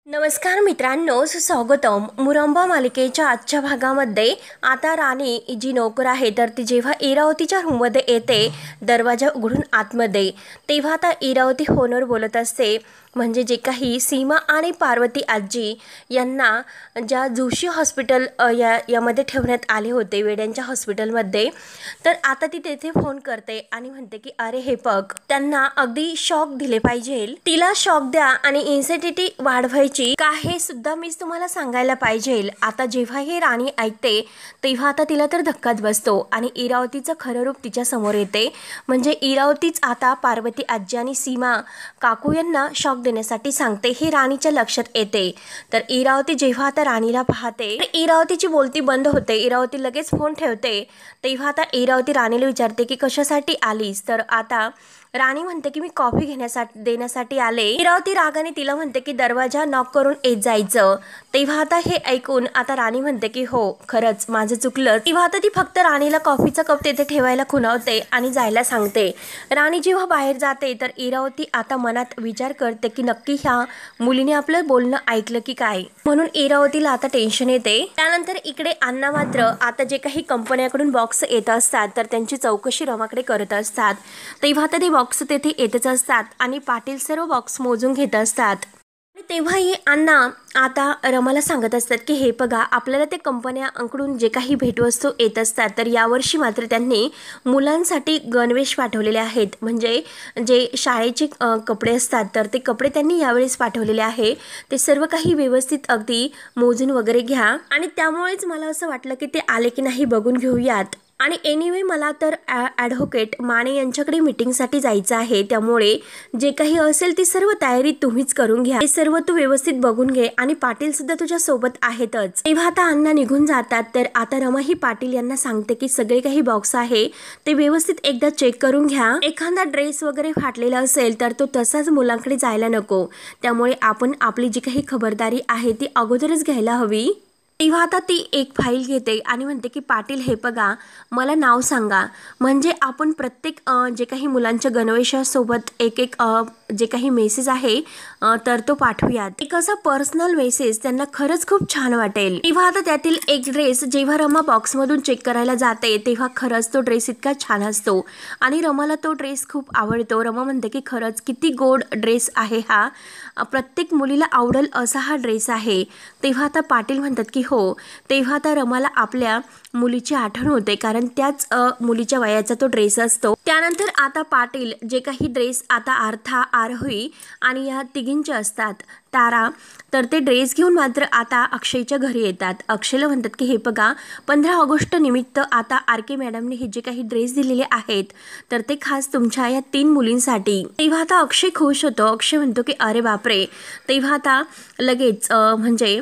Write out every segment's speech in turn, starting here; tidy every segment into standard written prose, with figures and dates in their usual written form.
नमस्कार मित्रांनो, स्वागतम. मुरंबा मालिकेच्या आजच्या भागामध्ये आता राणी जी नोकर आहे तर ती जेव्हा इरावतीच्या रूममध्ये येते दरवाजा उघडून आतमध्ये, तेव्हा आता इरावती फोनवर बोलत असते. म्हणजे जे काही सीमा आणि पार्वती आजी यांना ज्या जोशी हॉस्पिटल यामध्ये ठेवण्यात आले होते, वेड्यांच्या हॉस्पिटलमध्ये, तर आता ती तेथे फोन करते आणि म्हणते की अरे हे बघ, त्यांना अगदी शॉक दिले पाहिजे, तिला शॉक द्या आणि इन्सेंटिटी वाढवायची का हे सुद्धा मीच तुम्हाला सांगायला पाहिजे. आता जेव्हा हे राणी ऐकते तेव्हा आता तिला तर धक्काच बसतो आणि इरावतीचं खरं रूप तिच्या समोर येते. म्हणजे इरावतीच आता पार्वती आजी आणि सीमा काकू यांना शॉक देण्यासाठी सांगते हे राणीच्या लक्षात येते. तर इरावती जेव्हा आता राणीला पाहते तर इरावतीची बोलती बंद होते. इरावती लगेच फोन ठेवते. तेव्हा आता इरावती राणीला विचारते की कशासाठी आलीस. तर आता राणी म्हणते की मी कॉफी देण्यासाठी आले. इरावती रागाने तिला म्हणते की दरवाजा नॉक करून येत जायचं. तेव्हा आता हे ऐकून आता राणी म्हणते की हो खरंच माझं चुकलं. तेव्हा आता ती फक्त राणीला कॉफीचा कप तेथे ठेवायला खुणावते आणि जायला सांगते. राणी जेव्हा बाहेर जाते तर इरावती आता मनात विचार करते की नक्की ह्या मुलीने आपलं बोलणं ऐकलं की काय, म्हणून इरावतीला आता टेन्शन येते. त्यानंतर इकडे अण्णा मात्र आता जे काही कंपन्याकडून बॉक्स येत असतात तर त्यांची चौकशी रमाकडे करत असतात. तेव्हा आता ते बॉक्स तेथे येतच असतात आणि पाटील सर्व बॉक्स मोजून घेत असतात. तेव्हा हे अण्णा आता रमाला सांगत असतात की हे बघा, आपल्याला ते कंपन्यांकडून जे काही भेटवस्तू येत असतात तर यावर्षी मात्र त्यांनी मुलांसाठी गणवेश पाठवलेले आहेत. म्हणजे जे शाळेचे कपडे असतात तर ते कपडे त्यांनी यावेळेस पाठवलेले आहे. ते सर्व काही व्यवस्थित अगदी मोजून वगैरे घ्या आणि त्यामुळेच मला असं वाटलं की ते आले की नाही बघून घेऊयात. आणि एनिवे मला तर ॲडव्होकेट माने यांच्याकडे मीटिंगसाठी जायचं आहे, त्यामुळे जे काही असेल ती सर्व तयारी तुम्हीच करून घ्या. हे सर्व तू व्यवस्थित बघून घे आणि पाटील सुद्धा तुझ्या सोबत आहेतच. तेव्हा आता अण्णा निघून जातात. तर आता रमा ही पाटील यांना सांगते की सगळे काही बॉक्स आहे ते व्यवस्थित एकदा चेक करून घ्या. एखादा ड्रेस वगैरे फाटलेला असेल तर तो तसाच मुलांकडे जायला नको. त्यामुळे आपण आपली जी काही खबरदारी आहे ती अगोदरच घ्यायला हवी. तेव्हा आता ती एक फाईल घेते आणि म्हणते की पाटील हे बघा, मला नाव सांगा, म्हणजे आपण प्रत्येक जे काही मुलांच्या गणवेशासोबत एक जे काही मेसेज आहे तर तो पाठवूयात. एक असा पर्सनल मेसेज त्यांना खरंच खूप छान वाटेल. तेव्हा आता त्यातील एक ड्रेस जेव्हा रमा बॉक्समधून चेक करायला जाते तेव्हा खरंच तो ड्रेस इतका छान असतो आणि रमाला तो ड्रेस खूप आवडतो. रमा म्हणते की खरंच किती गोड ड्रेस आहे हा, प्रत्येक मुलीला आवडेल असा हा ड्रेस आहे. तेव्हा आता पाटील म्हणतात की हो. तेव्हा आता रमाला आपल्या मुलीची आठवण होते, कारण त्याच मुलीच्या वयाचा तो ड्रेस असतो. त्यानंतर आता पाटील जे काही ड्रेस आता आर्था, आरोही आणि या तिघींचे असतात, तारा, तर ते ड्रेस घेऊन मात्र आता अक्षयच्या घरी येतात. अक्षयला म्हणतात की हे बघा, 15 ऑगस्ट निमित्त आता आर.के. मॅडमने हे जे काही ड्रेस दिलेले आहेत तर ते खास तुमच्या या 3 मुलींसाठी. तेव्हा आता अक्षय खुश होतो. अक्षय म्हणतो की अरे बापरे. तेव्हा आता लगेच म्हणजे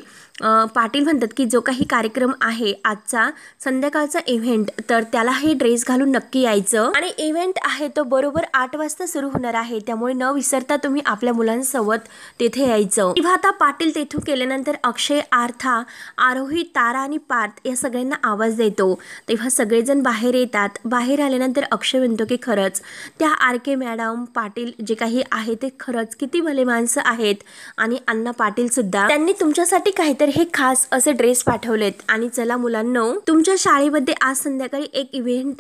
पाटील म्हणतात की जो काही कार्यक्रम आहे आजचा संध्याकाळचा इव्हेंट तर त्याला हे ड्रेस घालून नक्की यायचं आणि इव्हेंट आहे तो बरोबर 8 वाजता सुरू होणार आहे, त्यामुळे न विसरता तुम्ही आपल्या मुलांसोबत तेथे यायचं. तेव्हा आता पाटील तेथून केल्यानंतर अक्षय, आर्था, आरोही, तारा आणि पार्थ या सगळ्यांना आवाज देतो. तेव्हा सगळेजण बाहेर येतात. बाहेर आल्यानंतर अक्षय म्हणतो की खरंच त्या आर.के. मॅडम, पाटील जे काही आहे ते खरंच किती भले माणसं आहेत आणि अण्णा पाटील सुद्धा, त्यांनी तुमच्यासाठी काहीतरी हे खास असे ड्रेस पाठवलेत. आणि चला मुलांनो, तुमच्या शाळेमध्ये आज संध्याकाळी एक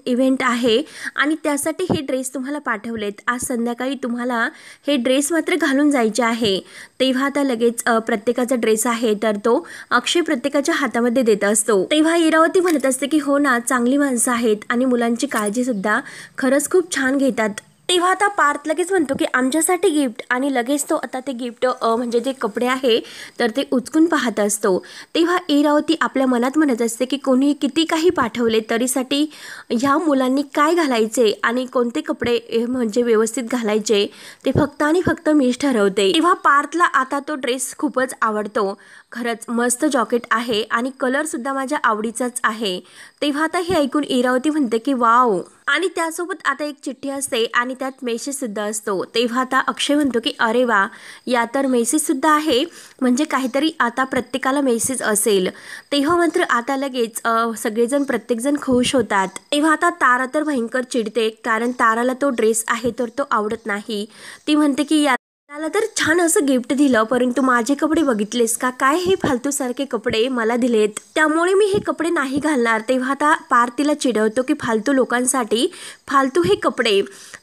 इव्हेंट आहे आणि त्यासाठी हे ड्रेस तुम्हाला पाठवलेत. आज संध्याकाळी तुम्हाला हे ड्रेस मात्र घालून जायचे आहे. तेव्हा आता लगेच प्रत्येकाचा ड्रेस आहे तर तो अक्षय प्रत्येकाच्या हातामध्ये देत असतो. तेव्हा इरावती म्हणत असते की हो ना, चांगली माणसं आहेत आणि मुलांची काळजी सुद्धा खरंच खूप छान घेतात. तेव्हा आता पार्थ लगेच म्हणतो की आमच्यासाठी गिफ्ट, आणि लगेच तो आता ते गिफ्ट म्हणजे जे कपडे आहे तर ते उचकून पाहत असतो. तेव्हा इरावती आपल्या मनात म्हणत असते की कोणी किती काही पाठवले तरीसाठी ह्या मुलांनी काय घालायचे आणि कोणते कपडे म्हणजे व्यवस्थित घालायचे ते फक्त आणि फक्त मीच ठरवते. तेव्हा पार्थला आता तो ड्रेस खूपच आवडतो. खरंच मस्त जॉकेट आहे आणि कलर सुद्धा माझ्या आवडीचाच आहे. तेव्हा आता हे ऐकून इरावती म्हणते की वाव, आणि त्यासोबत आता एक चिठ्ठी असते आणि त्यात मेसेज सुद्धा असतो. तेव्हा आता अक्षय म्हणतो की अरे वा, या तर मेसेज सुद्धा आहे, म्हणजे काहीतरी आता प्रत्येकाला मेसेज असेल. तेव्हा मात्र आता लगेच सगळेजण प्रत्येकजण खुश होतात. तेव्हा आता तारा तर भयंकर चिडते, कारण ताराला तो ड्रेस आहे तर तो आवडत नाही. ती म्हणते की त्याला तर छान असं गिफ्ट दिलं, परंतु माझे कपडे बघितलेस का, काय हे फालतूसारखे कपडे मला दिलेत, त्यामुळे मी हे कपडे नाही घालणार. तेव्हा आता पार्थ तिला चिडवतो की फालतू लोकांसाठी फालतू हे कपडे.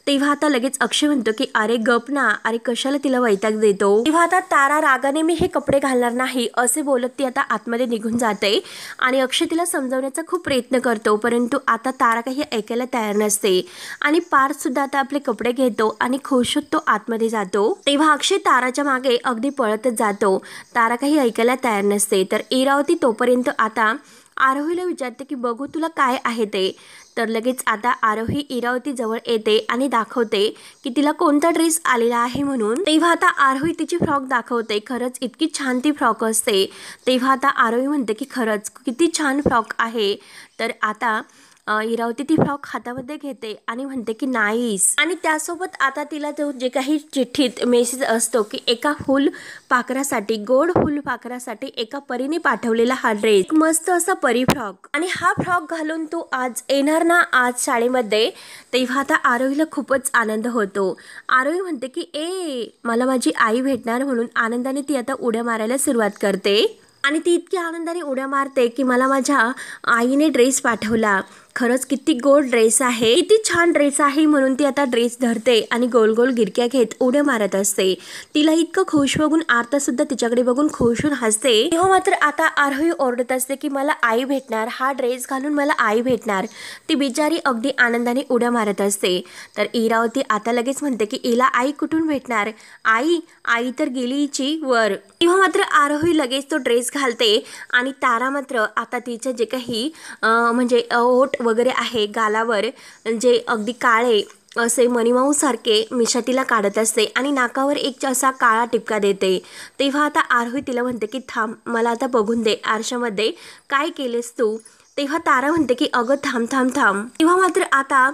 तेव्हा आता लगेच अक्षय म्हणतो की अरे गप ना, अरे कशाला तिला वैताग देतो. तेव्हा आता तारा रागाने मी हे कपडे घालणार नाही असे बोलत ती आता आतमध्ये निघून जाते आणि अक्षय तिला समजावण्याचा खूप प्रयत्न करतो, परंतु आता तारा काही ऐकायला तयार नसते आणि पार्थ सुद्धा आता आपले कपडे घेतो आणि खुश होत तो आतमध्ये जातो. तेव्हा अक्षय ताराच्या मागे अगदी पळतच जातो. तारा काही ऐकायला तयार नसते. तर इरावती तोपर्यंत आता आरोहीला विचारते की बघू तुला काय आहे ते. तर लगेच आता आरोही इरावती जवळ येते आणि दाखवते की तिला कोणता ड्रेस आलेला आहे म्हणून. तेव्हा आता आरोही तिची फ्रॉक दाखवते. खरंच इतकी छान ती फ्रॉक असते. तेव्हा आता आरोही म्हणते की खरंच किती छान फ्रॉक आहे. तर आता इरावती ती फ्रॉक हातामध्ये घेते आणि म्हणते की नाईस. आणि त्यासोबत आता तिला तो जे काही चिठ्ठीत मेसेज असतो की एका फुलपाखरासाठी, गोड फुलपाखरासाठी एका परीने पाठवलेला हा ड्रेस, मस्त असा परी फ्रॉक, आणि हा फ्रॉक घालून तू आज येणार ना आज शाळेमध्ये. तेव्हा आता आरोहीला खूपच आनंद होतो. आरोही म्हणते की मला माझी आई भेटणार म्हणून आनंदाने ती आता उड्या मारायला सुरुवात करते. आणि ती इतकी आनंदाने उड्या मारते की मला माझ्या आईने ड्रेस पाठवला, खरंच किती गोड ड्रेस आहे, किती छान ड्रेस आहे म्हणून ती आता ड्रेस धरते आणि गोल गोल गिरक्या घेत उड्या मारत असते. तिला इतकं खुश बघून आरता सुद्धा तिच्याकडे बघून खुश होऊन हसते. तेव्हा मात्र आता आरोही ओरडत असते की मला आई भेटणार, हा ड्रेस घालून मला आई भेटणार. ती बिचारी अगदी आनंदाने उड्या मारत असते. तर इरावती आता लगेच म्हणते की हिला आई कुठून भेटणार, आई तर गेली हिची वर. तेव्हा मात्र आरोही लगेच तो ड्रेस घालते आणि तारा मात्र आता तिचं जे काही म्हणजे ओठ वगैरे आहे गालावर, जे अगदी काळे असे मणिमाऊ सारखे मिशा तिला काढत असते आणि नाकावर एक असा काळा टिपका देते. तेव्हा आता आरोही तिला म्हणते की थांब, मला आता बघून दे आरशामध्ये काय केलेस तू. तेव्हा तारा म्हणते की अगं थांब थांब थांब. तेव्हा मात्र आता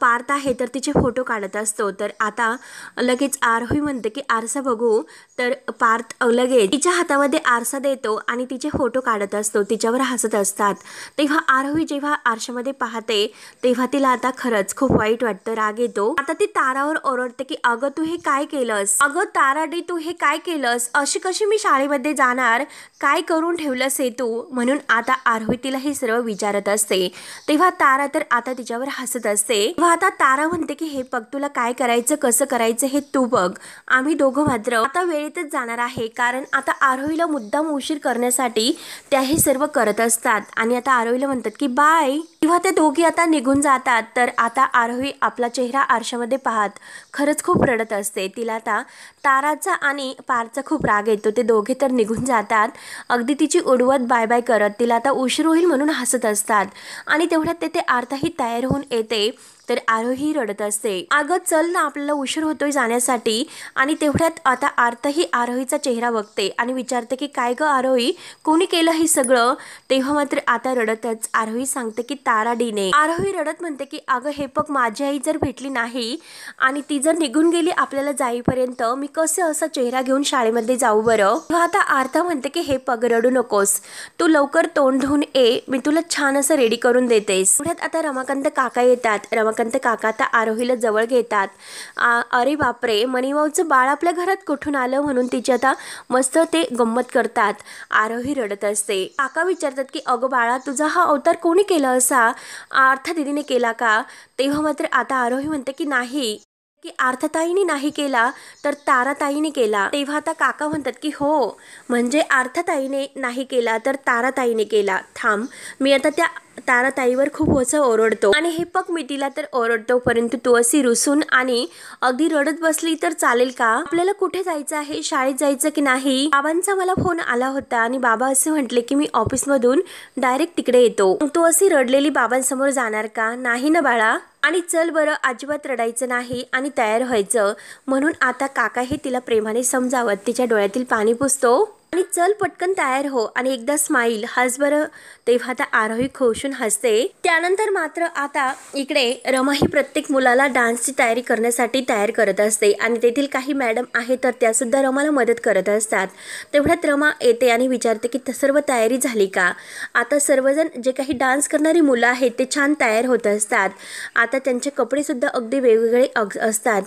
पार्थ आहे तर तिचे फोटो काढत असतो. तर आता लगेच आरोही म्हणते की आरसा बघू. तर पार्थ लगेच तिच्या हातामध्ये आरसा देतो आणि तिचे फोटो काढत असतो, तिच्यावर हसत असतात. तेव्हा आरोही जेव्हा आरशामध्ये पाहते तेव्हा तिला आता खरंच खूप वाईट वाटतं, राग येतो. आता ती तारावर ओरडते की अगं तू हे काय केलंस, अगं ताराडी तू हे काय केलंस, अशी कशी मी शाळेमध्ये जाणार, काय करून ठेवलंस हे तू. म्हणून आता आरोही तिला हे सर्व विचारत असते. तेव्हा तारा तर आता तिच्यावर हसत असते. तेव्हा आता तारा म्हणते की हे बघ, तुला काय करायचं कसं करायचं हे तू बघ, आम्ही दोघं मात्र आता वेळेतच जाणार आहे. कारण आता आरोहीला मुद्दाम उशीर करण्यासाठी त्या हे सर्व करत असतात आणि आता आरोहीला म्हणतात की बाय. तेव्हा ते दोघी आता निघून जातात. तर आता आरोही आपला चेहरा आरशामध्ये पाहत खरंच खूप रडत असते. तिला आता ताराचा आणि पार्थचा खूप राग येतो. ते दोघे तर निघून जातात अगदी तिची उडवत बाय बाय करत. तिला आता उशीर होईल म्हणून हसत असतात आणि तेवढ्यात तेथे आरताही तयार होऊन येते. तर आरोही रडत असते, अगं चल ना आपल्याला उशीर होतोय जाण्यासाठी. आणि तेवढ्यात आता आरताही आरोहीचा चेहरा बघते आणि विचारते की काय ग आरोही, कोणी केलं हे सगळं. तेव्हा मात्र आता रडतच आरोही सांगते की ताराडीने. आरोही रडत म्हणते की अगं हे बघ, माझी आई जर भेटली नाही आणि ती जर निघून गेली आपल्याला जाईपर्यंत, मी कसं असा चेहरा घेऊन शाळेमध्ये जाऊ बरं. तेव्हा आता आरता म्हणते की हे बघ रडू नकोस, तू लवकर तोंड धुवून ये, मी तुला छान असं रेडी करून देतेस. तेवढ्यात आता रमाकांत काका येतात. रमाकांत काका आता आरोहीला जवळ घेतात. अरे बापरे, मणिमाऊचं बाळ आपल्या घरात कुठून आलं म्हणून तिची आता मस्त ते गंमत करतात. आरोही रडत असते. काका विचारतात की अगं बाळा, तुझा हा अवतार कोणी केला असा, आर्था दिदीने केला का. तेव्हा मात्र आता आरोही म्हणते की नाही, की आर्थताईने नाही केला तर ताराताईने केला. तेव्हा आता काका म्हणतात की हो, म्हणजे आर्थताईने नाही केला तर ताराताईने केला. थांब, मी आता त्या ताराताईवर खूप असं ओरडतो आणि हे बघ मी तिला तर ओरडतो, परंतु तू अशी रुसून आणि अगदी रडत बसली तर चालेल का. आपल्याला कुठे जायचं आहे, शाळेत जायचं की नाही. बाबांचा मला फोन आला होता आणि बाबा असे म्हटले की मी ऑफिसमधून डायरेक्ट तिकडे येतो. तू अशी रडलेली बाबांसमोर जाणार का. नाही ना बाळा, आणि चल बरं, अजिबात रडायचं नाही आणि तयार व्हायचं. म्हणून आता काका हे तिला प्रेमाने समजावत तिच्या डोळ्यातील पाणी पुसतो. आणि चल पटकन तयार हो आणि एकदा स्माईल हस बरं. तेव्हा आता आरोही खुशून हसते. त्यानंतर मात्र आता इकडे रमा ही प्रत्येक मुलाला डान्सची तयारी करण्यासाठी तयार करत असते आणि तेथील काही मॅडम आहेत तर त्या सुद्धा रमाला मदत करत असतात. तेवढ्यात रमा येते आणि विचारते की सर्व तयारी झाली का. आता सर्वजण जे काही डान्स करणारी मुलं आहेत ते छान तयार होत असतात. आता त्यांचे कपडे सुद्धा अगदी वेगवेगळे असतात.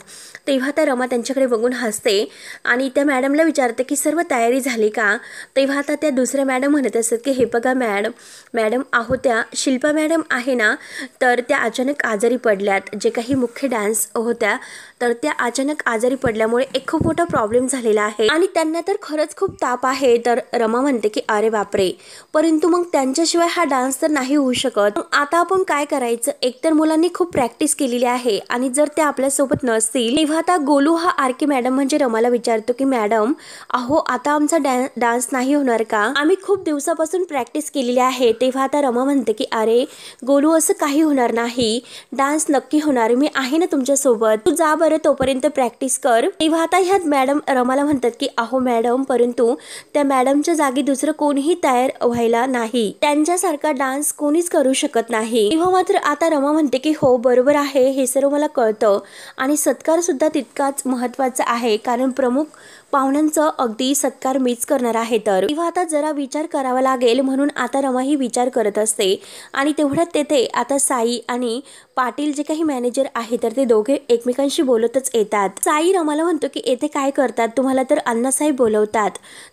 तेव्हा आता रमा त्यांच्याकडे बघून हसते आणि त्या मॅडमला विचारते की सर्व तयारी झाली का. तेव्हा आता त्या दुसऱ्या मॅडम म्हणत असतात की हे बघा मॅडम आहो त्या शिल्पा मॅडम आहे ना तर त्या अचानक आजारी पडल्यात. जे काही मुख्य डान्स होत्या तर त्या अचानक आजारी पडल्यामुळे एक खूप मोठा प्रॉब्लेम झालेला आहे आणि त्यांना तर खरंच खूप ताप आहे. तर रमा म्हणते की अरे बापरे, परंतु मग त्यांच्याशिवाय हा डान्स तर नाही होऊ शकत. आता आपण काय करायचं. एकतर मुलांनी खूप प्रॅक्टिस केलेली आहे आणि जर ते आपल्यासोबत नसतील तेव्हा आता गोलू हा आरके मॅडम म्हणजे रमाला विचारतो की मॅडम अहो आता आमचा डान्स नाही होणार का. आम्ही खूप दिवसापासून प्रॅक्टिस केलेली आहे. तेव्हा आता रमा म्हणते की अरे गोलू असं काही होणार नाही, डान्स नक्की होणार, मी आहे ना तुमच्यासोबत, तू जा बरं तोपर्यंत प्रॅक्टिस कर. तेव्हा आता ह्यात मॅडम रमाला म्हणतात की अहो मॅडम परंतु त्या मॅडमच्या जागी दुसरं कोणीही तयार व्हायला नाही, त्यांच्यासारखा डान्स कोणीच करू शकत नाही. तेव्हा मात्र आता रमा म्हणते की हो बरोबर आहे, हे सर्व मला कळतं आणि सत्कार सुद्धा तितकाच महत्त्वाचा आहे कारण प्रमुख पाहुण्यांचं अगदी सत्कार मीच करणार आहे. तर तेव्हा आता जरा विचार करावा लागेल म्हणून आता रमा ही विचार करत असते आणि तेवढ्यात तेथे आता साई आणि पाटील जे काही मॅनेजर आहे तर ते दोघे एकमेकांशी बोलतच येतात. साई रमाला म्हणतो की येथे काय करतात, तुम्हाला तर अण्णासाहेब बोलवतात.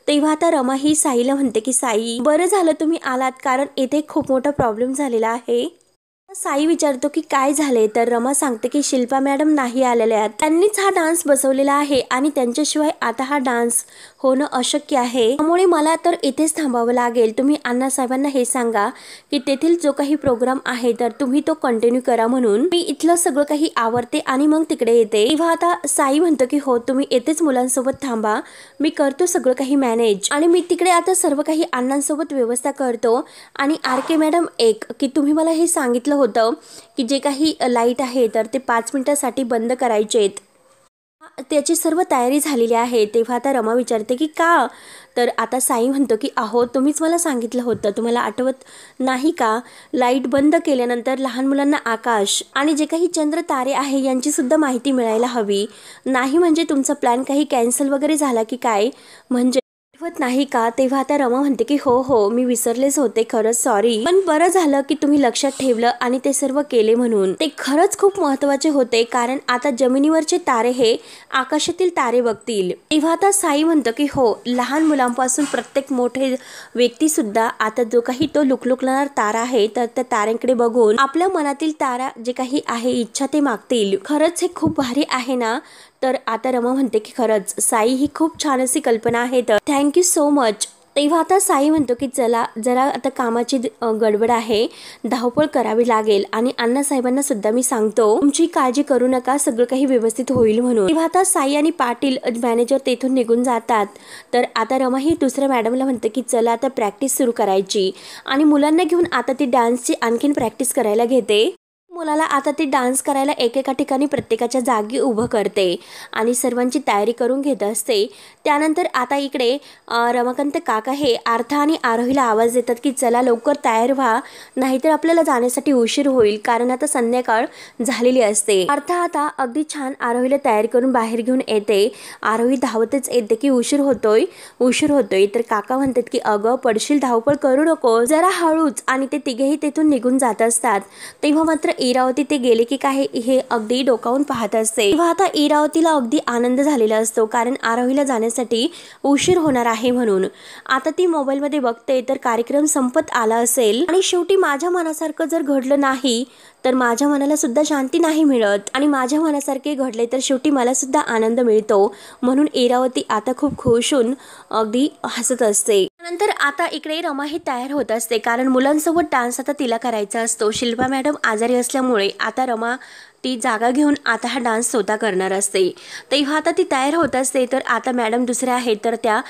तेव्हा आता रमा ही साईला म्हणते की साई बरं झालं तुम्ही आलात कारण येथे खूप मोठा प्रॉब्लेम झालेला आहे. साई विचारतो की काय झाले तर रमा सांगते की शिल्पा मॅडम नाही आलेल्या, त्यांनीच हा डान्स बसवलेला आहे आणि त्यांच्याशिवाय आता हा डान्स होणं अशक्य आहे, त्यामुळे मला तर इथेच थांबावं लागेल. तुम्ही अण्णासाहेबांना हे सांगा की तेथील जो काही प्रोग्राम आहे तर तुम्ही तो कंटिन्यू करा म्हणून. मी इथलं सगळं काही आवरते आणि मग तिकडे येते. तेव्हा आता साई म्हणतो की हो तुम्ही येतेच मुलांसोबत थांबा, मी करतो सगळं काही मॅनेज आणि मी तिकडे आता सर्व काही अण्णांसोबत व्यवस्था करतो. आणि आरके मॅडम एक की तुम्ही मला हे सांगितलं होतं की जे काही लाईट आहे तर ते 5 मिनिटासाठी बंद करायचेत, त्याची सर्व तयारी झालेली आहे. तेव्हा आता रमा विचारते की का. तर आता साई म्हणतो की अहो तुम्हीच मला सांगितलं होतं, तुम्हाला आठवत नाही का, लाईट बंद केल्यानंतर लहान मुलांना आकाश आणि जे काही चंद्र तारे आहे यांची सुद्धा माहिती मिळायला हवी, नाही म्हणजे तुमचा प्लॅन काही कॅन्सल वगैरे झाला की काय, म्हणजे आठवत नाही का. तेव्हा आता रमा म्हणते की हो मी विसरलेच होते, खरंच सॉरी, पण बरं झालं की तुम्ही लक्षात ठेवलं आणि ते सर्व केले म्हणून, ते खरंच खूप महत्त्वाचे होते कारण आता जमिनीवरचे तारे हे आकाशातील तारे बघतील. तेव्हा आता साई म्हणतो की हो लहान मुलांपासून प्रत्येक मोठे व्यक्ती सुद्धा आता जो काही तो लुकलुकणारा तारा आहे तर त्या ताऱ्यांकडे बघून आपल्या मनातील तारा जे काही आहे इच्छा ते मागतील. खरंच हे खूप भारी आहे ना. तर आता रमा म्हणते की खरंच साई ही खूप छान अशी कल्पना आहे, तर थँक्यू सो मच. तेव्हा आता साई म्हणतो की चला जरा आता कामाची गडबड आहे, धावपळ करावी लागेल आणि अण्णासाहेबांना सुद्धा मी सांगतो तुमची काळजी करू नका, सगळं काही व्यवस्थित होईल म्हणून. तेव्हा आता साई आणि पाटील मॅनेजर तेथून निघून जातात. तर आता रमा ही दुसऱ्या मॅडमला म्हणते की चला आता प्रॅक्टिस सुरू करायची आणि मुलांना घेऊन आता ती डान्सची आणखीन प्रॅक्टिस करायला घेते. मुलाला आता ती डान्स करायला एकेका ठिकाणी प्रत्येकाच्या जागी उभं करते आणि सर्वांची तयारी करून घेत असते. त्यानंतर आता इकडे रमाकांत काका हे आर्था आणि आरोहीला आवाज देतात की चला लवकर तयार व्हा, नाहीतर आपल्याला जाण्यासाठी उशीर होईल कारण आता संध्याकाळ झालेली असते. आर्था आता अगदी छान आरोहीला तयार करून बाहेर घेऊन येते. आरोही धावतच येते की उशीर होतोय. तर काका म्हणतात की अगं पडशील, धावपळ करू नको, जरा हळूच, आणि ते तिघेही तेथून निघून जात असतात. तेव्हा मात्र इरावती ते गेले की काय हे अगदी डोकावून पाहत असते. तेव्हा आता इरावतीला अगदी आनंद झालेला असतो कारण आरोहीला जाण्यासाठी उशीर होणार आहे म्हणून. आता ती मोबाईलमध्ये बघते तर कार्यक्रम संपत आला असेल आणि शेवटी माझ्या मनासारखं जर घडलं नाही तर माझ्या मनाला सुद्धा शांती नाही मिळत आणि माझ्या मनासारखे घडले तर शेवटी मला सुद्धा आनंद मिळतो, म्हणून इरावती आता खूप खुश होऊन अगदी हसत असते. नंतर आता इकडे रमा ही तयार होत असते कारण मुलांसोबत डान्स आता तिला करायचा असतो. शिल्पा मॅडम आजारी असल्यामुळे आता रमा ती जागा घेऊन आता हा डान्स स्वतः करणार असते। तेव्हा आता ती तयार होत असते, तर आता मॅडम दुसऱ्या आहेत तर त्या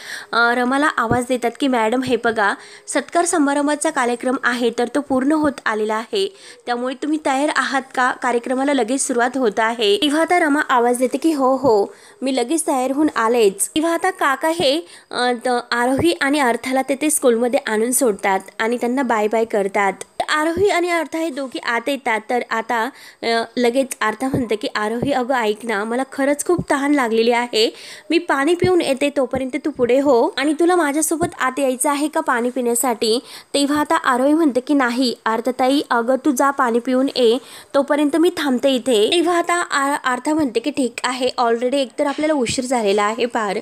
रमाला आवाज देतात की मॅडम हे बघा, सत्कार समारंभाचा कार्यक्रम आहे तर तो पूर्ण होत आलेला आहे, त्यामुळे तुम्ही तयार आहात का, कार्यक्रमाला लगेच सुरुवात होत आहे। तेव्हा आता रमा आवाज देते की हो हो मी लगेच तयार होऊन आलेच। तेव्हा आता काका हे आरोही आणि अर्थाला तेथे स्कूलमध्ये आणून सोडतात आणि त्यांना बाय बाय करतात। आरोही आणि अर्था हे दोघी आत येतात, तर आता लगेच अर्था म्हणते की आरोही अगं ऐक ना, मला खरंच खूप तहान लागलेली आहे, मी पाणी पिऊन येते, तोपर्यंत तू पुढे हो आणि तुला माझ्यासोबत आत यायचं आहे का पाणी पिण्यासाठी। तेव्हा आता आरोही म्हणते की नाही अर्थाताई, अगं तू जा पाणी पिऊन ये, तोपर्यंत मी थांबते इथे। तेव्हा आता अर्था म्हणते की ठीक आहे, ऑलरेडी एकतर आपल्याला उशीर झालेला आहे फार,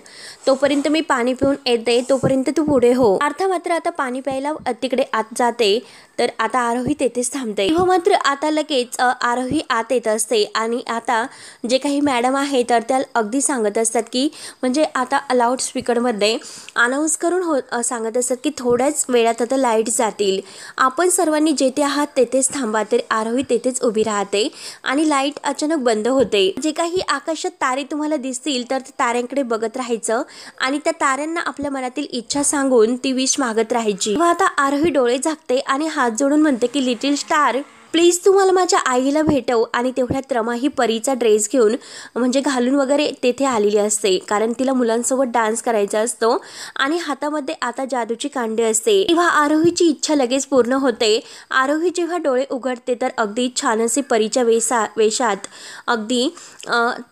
तोपर्यंत मी पाणी पिऊन येते, तोपर्यंत तू पुढे हो। अर्था मात्र आता पाणी प्यायला तिकडे आत जाते, तर आता आरोही तेथेच थांबते। तेव्हा मात्र आता लगेच आरोही आत येत असते आणि आता जे काही मॅडम आहे तर त्या अगदी सांगत असतात की म्हणजे आता लाऊड स्पीकरमध्ये अनाऊन्स करून सांगत असतात की थोड्याच वेळात आता लाईट जातील, आपण सर्वांनी जेथे आहात तेथेच थांबा। तर आरोही तेथेच उभी राहते आणि लाईट अचानक बंद होते। जे काही आकाशात तारे तुम्हाला दिसतील तर ताऱ्यांकडे बघत राहायचं आणि त्या ताऱ्यांना आपल्या मनातील इच्छा सांगून ती विश मागत राहायची। तेव्हा आता आरोही डोळे झाकते आणि हात जोडून म्हणते की लिटिल स्टार प्लीज तू मला माझ्या आईला भेटव। आणि तेवढ्यात रमा ही परीचा ड्रेस घेऊन म्हणजे घालून वगैरे तेथे आलेली असते, कारण तिला मुलांसोबत डान्स करायचा असतो आणि हातामध्ये आता जादूची कांडी असते। तेव्हा आरोहीची इच्छा लगेच पूर्ण होते। आरोही जेव्हा डोळे उघडते तर अगदी छान असे परीच्या वेशात अगदी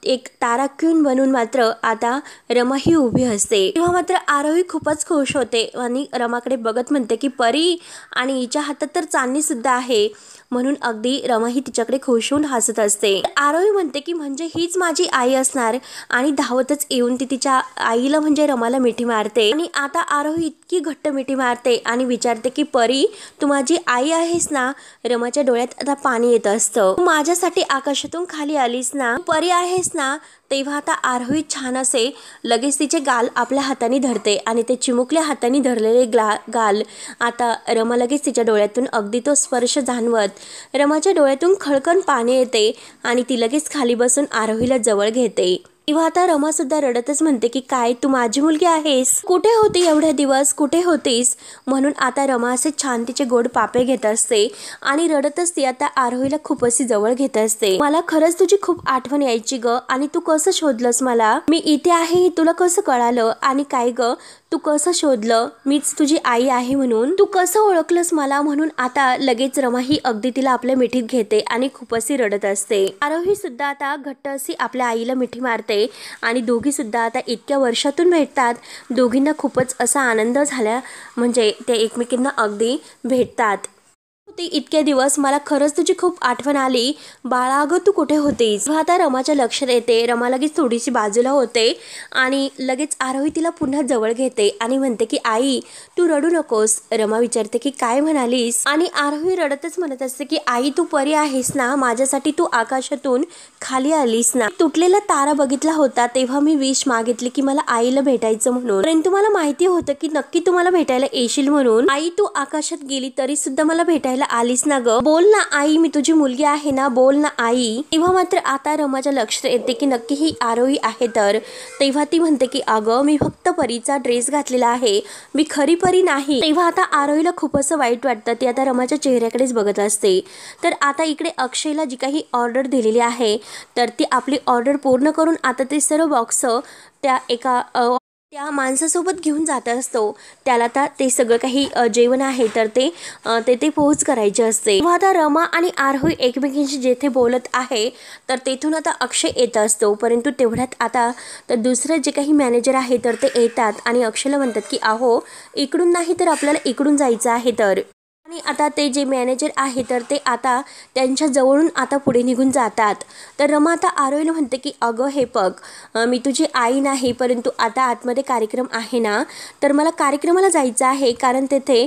एक तारा क्वीन बनून मात्र आता रमा ही उभी असते। तेव्हा मात्र आरोही खूपच खुश होते आणि रमाकडे बघत म्हणते की परी, आणि हिच्या हातात तर चांदणी सुद्धा आहे, म्हणून अगदी रमा ही तिच्याकडे खुश होऊन हसत असते। आरोही म्हणते की म्हणजे हीच माझी आई असणार, आणि धावतच येऊन ती तिच्या आईला म्हणजे रमाला मिठी मारते आणि आता आरोही इतकी घट्ट मिठी मारते आणि विचारते की परी तू माझी आई आहेस ना। रमाच्या डोळ्यात आता पाणी येत असतं, तू माझ्यासाठी आकाशातून खाली आलीस ना, परी आहेस ना। तेव्हा आता आरोही छान असे लगेच तिचे गाल आपल्या हाताने धरते आणि ते चिमुकल्या हाताने धरलेले गाल आता रमा लगेच तिच्या डोळ्यातून अगदी तो स्पर्श जाणवत रमाच्या डोळ्यातून खळखळ पाणी येते आणि ती लगेच खाली बसून आरोहीला जवळ घेते। तेव्हा आता रमा सुद्धा रडतच म्हणते की काय तू माझी मुलगी आहेस, कुठे होती एवढ्या दिवस, कुठे होतीस। म्हणून आता रमा असे छान तिचे गोड पापे घेत असते आणि रडतच ती आता आरोहीला खूप अशी जवळ घेत असते। मला खरंच तुझी खूप आठवण यायची ग, आणि तू कसं शोधलंस मला, मी इथे आहे हे तुला कसं कळालं, आणि काय ग तू कसं शोधलं मीच तुझी आई आहे म्हणून, तू कसं ओळखलंस मला। म्हणून आता लगेच रमा ही अगदी तिला आपल्या मिठीत घेते आणि खूप अशी रडत असते। आरोही सुद्धा आता घट्ट अशी आपल्या आईला मिठी मारते आणि दोघी सुद्धा आता इतक्या वर्षातून भेटतात, दोघींना खूपच असा आनंद झाला, म्हणजे ते एकमेकींना अगदी भेटतात। ती इतके दिवस मला खरंच तुझी खूप आठवण आली बाळा, अगं तू कुठे होतीस। आता रमाच्या लक्षात येते, रमा लगेच थोडीशी बाजूला होते आणि लगेच आरोही तिला पुन्हा जवळ घेते आणि म्हणते की आई तू रडू नकोस। रमा विचारते की काय म्हणालीस, आणि आरोही रडतच म्हणत असते की आई तू परी आहेस ना, माझ्यासाठी तू आकाशातून खाली आलीस ना। तुटलेला तारा बघितला होता तेव्हा मी विश मागितली की मला आईला भेटायचं म्हणून, परंतु मला माहिती होतं की नक्की तू मला भेटायला येशील म्हणून। आई तू आकाशात गेली तरी सुद्धा मला भेटायला आलीस ना ग, बोल ना आई, मी तुझी मुलगी आहे ना, बोल ना आई। तेव्हा मात्र आता रमाच्या लक्षात येते की नक्की ही आरोही आहे, तर तेव्हा ती म्हणते की अगं मी फक्त परीचा ड्रेस घातलेला आहे, मी खरी परी नाही। तेव्हा आता आरोहीला खूप असं वाईट वाटतं, ती आता रमाच्या चेहऱ्याकडेच बघत असते। तर आता इकडे अक्षयला जी काही ऑर्डर दिलेली आहे तर ती आपली ऑर्डर पूर्ण करून आता ते सर्व बॉक्स त्या एका त्या माणसासोबत घेऊन जात असतो, त्याला आता ते सगळं काही जेवण आहे तर ते पोहोच करायचे असते। तेव्हा आता रमा आणि आरोही एकमेकींशी जेथे बोलत आहे तर तेथून आता अक्षय येत असतो, परंतु तेवढ्यात आता तर दुसरं जे काही मॅनेजर आहे तर ते येतात आणि अक्षयला म्हणतात की अहो इकडून नाही तर आपल्याला इकडून जायचं आहे। तर आणि आता ते जे मॅनेजर आहे तर ते आता त्यांच्या जवळून आता पुढे निघून जातात। तर रमा आता आरोहीला म्हणते की अगं हे बघ, मी तुझी आई नाही, परंतु आता आतमध्ये कार्यक्रम आहे ना, तर मला कार्यक्रमाला जायचं आहे, कारण तेथे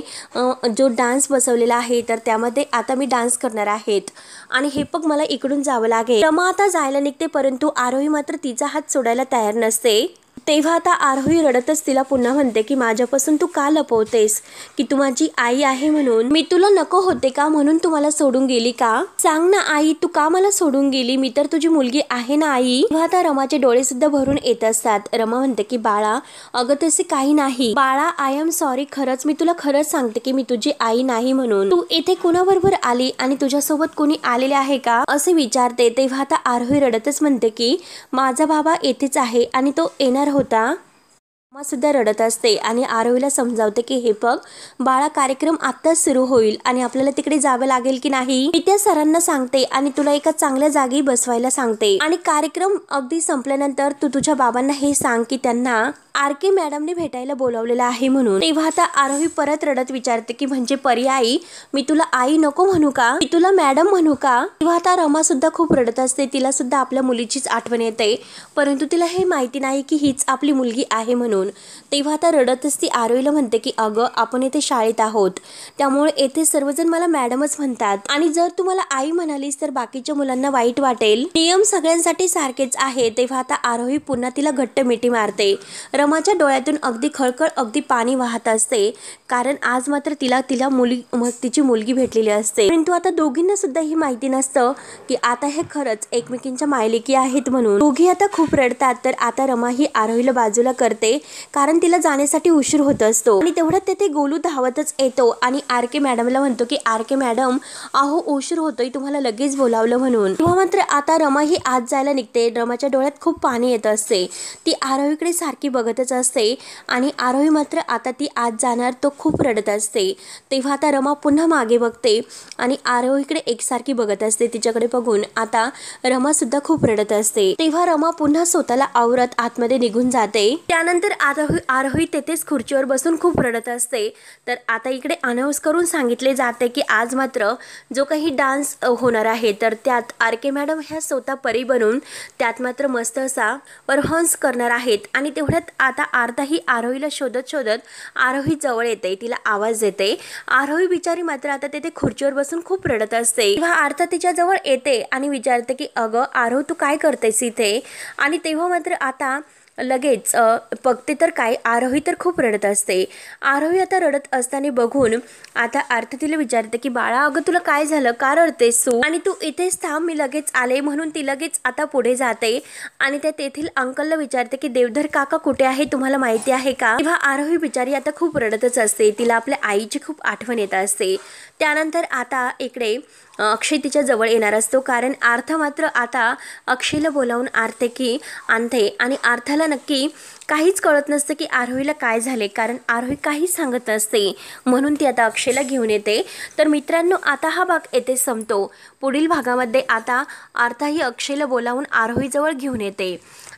जो डान्स बसवलेला आहे तर त्यामध्ये आता मी डान्स करणार आहेत आणि हे बघ मला इकडून जावं लागेल। रमा आता जायला निघते, परंतु आरोही मात्र तिचा हात सोडायला तयार नसते। तेव्हा आता आरोही रडतच तिला पुन्हा म्हणते की माझ्यापासून तू का लपवतेस, की तू माझी आई आहे म्हणून? मी तुला नको होते का म्हणून तू मला सोडून गेली का? सांग ना आई, तू का मला सोडून गेली? मी तर तुझी मुलगी आहे ना आई. तेव्हा आता रमाचे डोळे सुद्धा भरून येत असतात. रमा म्हणते की बाळा अगं तसे काही नाही बाळा, आय एम सॉरी, खरंच मी तुला खरंच सांगते की मी तुझी आई नाही म्हणून. तू इथे कोणाबरोबर आली आणि तुझ्यासोबत कोणी आलेले आहे का असे विचारते. तेव्हा आता आरोही रडतच म्हणते की माझा बाबा येथेच आहे आणि तो येणार होता. रमा सुद्धा रडत असते आणि आरोहीला समजावते की हे बघ बाळा, कार्यक्रम आत्ताच सुरू होईल आणि आपल्याला तिकडे जावे लागेल की नाही मी त्या सरांना सांगते आणि तुला एका चांगल्या जागी बसवायला सांगते आणि कार्यक्रम अगदी संपल्यानंतर तू तुझ्या बाबांना हे सांग की त्यांना आर.के. मॅडमने भेटायला बोलावलेलं आहे म्हणून. तेव्हा आता आरोही परत रडत विचारते की म्हणजे पर्यायी मी तुला आई नको म्हणू का, मी तुला मॅडम म्हणू का? तेव्हा आता रमा सुद्धा खूप रडत असते. तिला सुद्धा आपल्या मुलीचीच आठवण येते, परंतु तिला हे माहिती नाही की हीच आपली मुलगी आहे म्हणून. तेव्हा आता रडतच ती आरोहीला म्हणते की अगं आपण येथे शाळेत आहोत, त्यामुळे येथे सर्वजण मला मॅडमच म्हणतात आणि जर तू मला आई म्हणालीस तर बाकीच्या मुलांना वाईट वाटेल. नियम सगळ्यांसाठी सारखेच आहे. तेव्हा आता आरोही पुन्हा तिला घट्ट मिठी मारते. रमाच्या डोळ्यातून अगदी खळखळ अगदी पाणी वाहत असते, कारण आज मात्र तिला तिची मुलगी भेटलेली असते. परंतु आता दोघींना सुद्धा ही माहिती नसतं की आता हे खरंच एकमेकींच्या मायलेकी आहेत म्हणून. दोघी आता खूप रडतात. तर आता रमा ही आरोहीला बाजूला करते, कारण तिला जाण्यासाठी उशीर होत असतो आणि तेवढ्यात तेथे गोलू धावतच येतो आणि आर.के. मॅडमला म्हणतो की आर.के. मॅडम अहो उशीर होतोय, तुम्हाला लगेच बोलावलं म्हणून. तेव्हा मात्र आता रमा ही आत जायला निघते. रमाच्या डोळ्यात खूप पाणी येत असते. ती आरोहीकडे सारखी बघतच असते आणि आरोही मात्र आता ती आत जाणार तो खूप रडत असते. तेव्हा आता रमा पुन्हा मागे बघते आणि आरोहीकडे एकसारखी बघत असते. तिच्याकडे बघून आता रमा सुद्धा खूप रडत असते. तेव्हा रमा पुन्हा स्वतःला आवरत आतमध्ये निघून जाते. त्यानंतर आरोही तेथेच खुर्चीवर बसून खूप रडत असते. तर आता इकडे अनाऊन्स करून सांगितले जाते की आज मात्र जो काही डान्स होणार आहे तर त्यात आर.के. मॅडम ह्या स्वतः परी बनून त्यात मात्र मस्त असा परफॉर्मन्स करणार आहेत. आणि तेवढ्यात आता आरता ही आरोहीला शोधत आरोही जवळ येते, तिला आवाज देते. आरोही बिचारी मात्र आता तेथे खुर्चीवर बसून खूप रडत असते. तेव्हा आरता तिच्या जवळ येते आणि विचारते की अगं आरोही तू काय करतेस इथे? आणि तेव्हा मात्र आता लगेच बघते तर काय, आरोही तर खूप रडत असते. आरोही आता रडत असताना बघून आता आरती तिला विचारते की बाळा अगं तुला काय झालं, का रडतेस तू? आणि तू इथेच थांब, मी लगेच आले. म्हणून ती लगेच आता पुढे जाते आणि त्या तेथील अंकलला विचारते की देवधर काका कुठे आहे, तुम्हाला माहिती आहे का? तेव्हा आरोही बिचारी आता खूप रडतच असते. तिला आपल्या आईची खूप आठवण येत असते. त्यानंतर आता इकडे अक्षय तिच्या जवळ येणार असतो, कारण आर्थ मात्र आता अक्षयला बोलावून आणते आणि आर्थाला नक्की काहीच कळत नसतं की आरोहीला काय झाले, कारण आरोही काहीच सांगत नसते. म्हणून ती आता अक्षयला घेऊन येते. तर मित्रांनो आता हा भाग येथे संपतो. पुढील भागामध्ये आता आर्था ही अक्षयला बोलावून आरोहीजवळ घेऊन येते.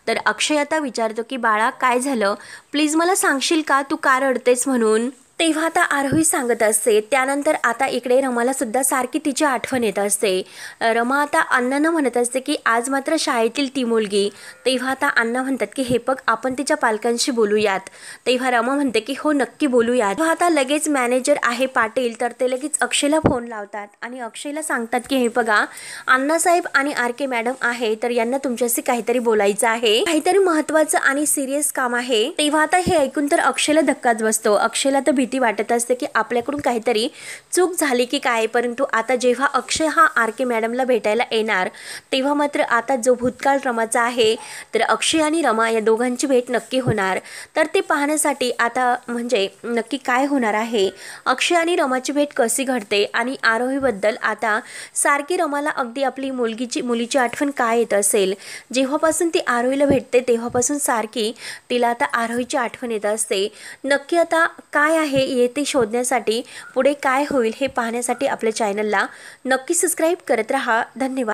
तर अक्षय आता विचारतो की बाळा काय झालं, प्लीज मला सांगशील का, तू का रडतेस म्हणून? तेव्हा आता आरोही सांगत असते. त्यानंतर आता इकडे रमाला सुद्धा सारखी तिची आठवण येत असते. रमा आता अण्णांना म्हणत असते की आज मात्र शाळेतील ती मुलगी. तेव्हा आता अण्णा म्हणतात की हे बघ आपण तिच्या पालकांशी बोलूयात. तेव्हा रमा म्हणते की हो नक्की बोलूयात. तेव्हा आता लगेच मॅनेजर आहे पाटील, तर ते लगेच अक्षयला फोन लावतात आणि अक्षयला सांगतात की हे बघा अण्णासाहेब आणि आर.के. मॅडम आहे, तर यांना तुमच्याशी काहीतरी बोलायचं आहे, काहीतरी महत्त्वाचं आणि सिरियस काम आहे. तेव्हा आता हे ऐकून तर अक्षयला धक्काच बसतो. अक्षयला तर भीती वाटत असते की आपल्याकडून काहीतरी चूक झाली की काय. परंतु आता जेव्हा अक्षय हा आर.के. मॅडमला भेटायला येणार तेव्हा मात्र आता जो भूतकाळ रमाचा आहे तर अक्षय आणि रमा या दोघांची भेट नक्की होणार. तर ते पाहण्यासाठी आता म्हणजे नक्की काय होणार आहे, अक्षय आणि रमाची भेट कशी घडते आणि आरोहीबद्दल आता सारखी रमाला अगदी आपली मुलीची आठवण काय येत असेल. जेव्हापासून ती आरोहीला भेटते तेव्हापासून सारखी तिला आता आरोहीची आठवण येत असते. नक्की आता काय आहे ते शोधण्यासाठी पुढे काय होईल हे पाहण्यासाठी आपल्या चॅनलला नक्की सबस्क्राईब करत राहा. धन्यवाद.